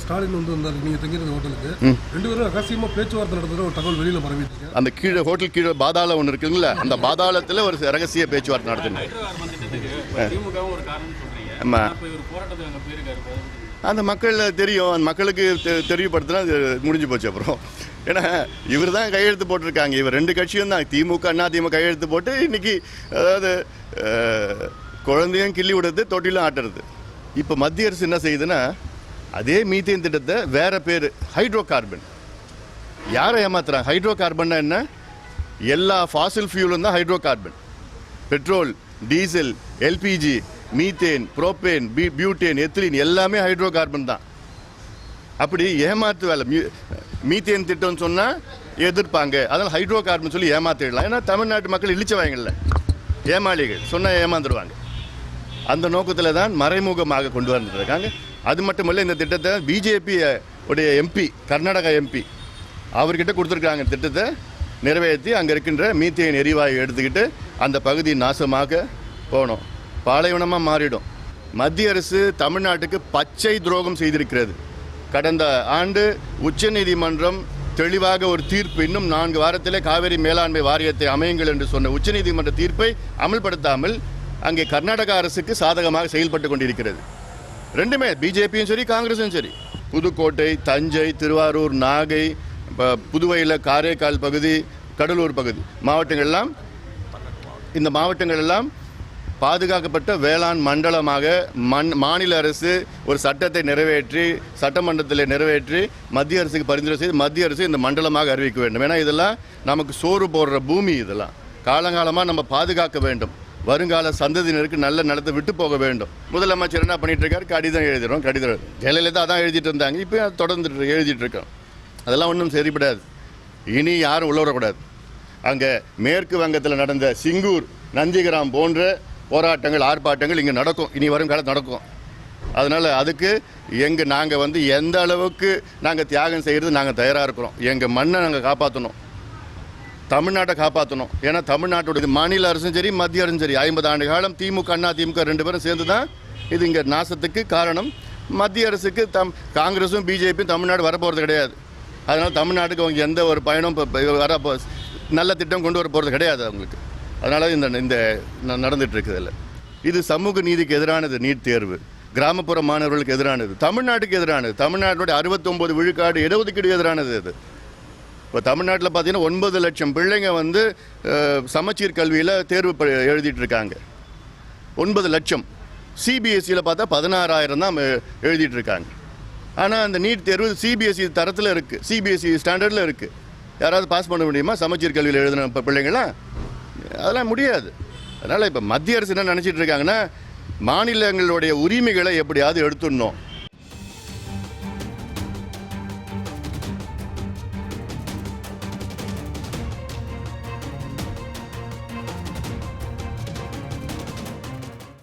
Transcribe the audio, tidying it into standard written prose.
ஸ்டாலின் வந்து வந்தார் நீங்க தங்கியிருந்த ஹோட்டலுக்கு. ரெண்டு பேரும் ரகசியமா பேச்சுவார்த்தை நடத்துற ஒரு தகவல் வெளியில பரவிட்டு இருக்கு. அந்த கீழே ஹோட்டல் கீழே பாதாளம் ஒன்று இருக்குங்களா, அந்த பாதாளத்தில் ஒரு ரகசிய பேச்சுவார்த்தை நடத்துனேன். அந்த மக்கள் தெரியும், அந்த மக்களுக்கு தெரியப்படுத்தினா முடிஞ்சு போச்சு. அப்புறம் ஏன்னா இவர் தான் கையெழுத்து போட்டிருக்காங்க, இவர் ரெண்டு கட்சியும் தான் திமுக அதிமுக கையெழுத்து போட்டு இன்னைக்கு அதாவது குழந்தையும் கிள்ளி விடுறது தொட்டிலும் ஆட்டுறது. இப்போ மத்திய அரசு என்ன செய்யுதுன்னா அதே மீத்தேன் திட்டத்தை வேற பேர் ஹைட்ரோ கார்பன். யாரை ஏமாத்துறாங்க? ஹைட்ரோ கார்பன்னா என்ன? எல்லா ஃபாசில் ஃபியூலும் தான் hydro carbon. Petrol, diesel, LPG, methane, propane, butane, ethylene எல்லாமே ஹைட்ரோ கார்பன் தான். அப்படி ஏமாத்து வேலை. மீத்தேன் திட்டம்னு சொன்னால் எதிர்ப்பாங்க, அதனால் ஹைட்ரோ கார்பன் சொல்லி ஏமாத்திடலாம். ஏன்னா தமிழ்நாட்டு மக்கள் இழிச்சவாங்கல்ல, ஏமாளிகள் சொன்னால் ஏமாந்துருவாங்க. அந்த நோக்கத்தில் தான் மறைமுகமாக கொண்டு வந்துருக்காங்க. அது மட்டுமல்ல, இந்த திட்டத்தை பிஜேபி உடைய எம்பி, கர்நாடகா எம்பி அவர்கிட்ட கொடுத்துருக்காங்க. திட்டத்தை நிறைவேற்றி அங்கே இருக்கின்ற மீத்தேன் எரிவாயு எடுத்துக்கிட்டு அந்த பகுதி நாசமாக போனோம், பாலைவனமாக மாறிடும். மத்திய அரசு தமிழ்நாட்டுக்கு பச்சை துரோகம் செய்திருக்கிறது. கடந்த ஆண்டு உச்சநீதிமன்றம் தெளிவாக ஒரு தீர்ப்பு, இன்னும் 4 வாரத்திலே காவிரி மேலாண்மை வாரியத்தை அமையுங்கள் என்று சொன்ன உச்சநீதிமன்ற தீர்ப்பை அமல்படுத்தாமல் அங்கே கர்நாடக அரசுக்கு சாதகமாக செயல்பட்டு கொண்டிருக்கிறது. ரெண்டுமே, பிஜேபியும் சரி காங்கிரஸும் சரி. புதுக்கோட்டை, தஞ்சை, திருவாரூர், நாகை, புதுவையில் காரைக்கால் பகுதி, கடலூர் பகுதி மாவட்டங்கள்லாம், இந்த மாவட்டங்கள் எல்லாம் பாதுகாக்கப்பட்ட வேளாண் மண்டலமாக மாநில அரசு ஒரு சட்டத்தை நிறைவேற்றி சட்டமன்றத்தில் நிறைவேற்றி மத்திய அரசுக்கு பரிந்துரை செய்து மத்திய அரசு இந்த மண்டலமாக அறிவிக்க வேண்டும். ஏன்னா இதெல்லாம் நமக்கு சோறு போடுற பூமி, இதெல்லாம் காலங்காலமாக நம்ம பாதுகாக்க வேண்டும். வருங்கால சந்ததியினருக்கு நல்ல நிலத்தை விட்டு போக வேண்டும். முதலமைச்சர் என்ன பண்ணிட்டு இருக்காரு? கடிதம் எழுதுகிறோம். கடிதம் ஜெயலலிதா அதான் எழுதிட்டு இருந்தாங்க, இப்போ தொடர்ந்து எழுதிட்டு இருக்கோம். அதெல்லாம் ஒன்றும் சரிப்படாது. இனி யாரும் உள்ள வரக்கூடாது. அங்கே மேற்கு வங்கத்தில் நடந்த சிங்கூர், நந்திகிராம் போன்ற போராட்டங்கள், ஆர்ப்பாட்டங்கள் இங்கே நடக்கும், இனி வரும் காலம் நடக்கும். அதனால் அதுக்கு நாங்கள் எந்த அளவுக்கு நாங்கள் தியாகம் செய்கிறது நாங்கள் தயாராக இருக்கிறோம். எங்கள் மண்ணை நாங்கள் காப்பாற்றணும், தமிழ்நாட்டை காப்பாற்றணும். ஏன்னா தமிழ்நாட்டோட மாநில அரசும் சரி மத்திய அரசும் சரி 50 ஆண்டு காலம் திமுக அதிமுக ரெண்டு பேரும் சேர்ந்து தான் இது இங்கே நாசத்துக்கு காரணம். மத்திய அரசுக்கு காங்கிரஸும் பிஜேபியும் தமிழ்நாடு வரப்போகிறது கிடையாது. அதனால் தமிழ்நாட்டுக்கு அவங்க எந்த ஒரு பயணம் வர நல்ல திட்டம் கொண்டு வர போகிறது கிடையாது அவங்களுக்கு. அதனால் இந்த நடந்துட்டு இருக்குது. இல்லை, இது சமூக நீதிக்கு எதிரானது. நீட் தேர்வு கிராமப்புற மாணவர்களுக்கு எதிரானது, தமிழ்நாட்டுக்கு எதிரானது, தமிழ்நாட்டுடைய 69 விழுக்காடு இடஒதுக்கீடு எதிரானது. இது இப்போ தமிழ்நாட்டில் பார்த்தீங்கன்னா 9 லட்சம் பிள்ளைங்க சமச்சீர் கல்வியில் தேர்வு எழுதிட்டு இருக்காங்க. 9 லட்சம். சிபிஎஸ்சியில் பார்த்தா 16,000 தான் எழுதிட்டு இருக்காங்க. ஆனால் அந்த நீட் தேர்வு சிபிஎஸ்சி தரத்தில் இருக்குது, சிபிஎஸ்சி ஸ்டாண்டர்டில் இருக்குது. யாராவது பாஸ் பண்ண முடியுமா சமச்சீர் கல்வியில் எழுதின பிள்ளைங்களாம்? அதெல்லாம் முடியாது. அதனால் இப்போ மத்திய அரசு என்ன நினச்சிட்டு இருக்காங்கன்னா மாநிலங்களுடைய உரிமைகளை எப்படியாவது எடுத்துடணும்.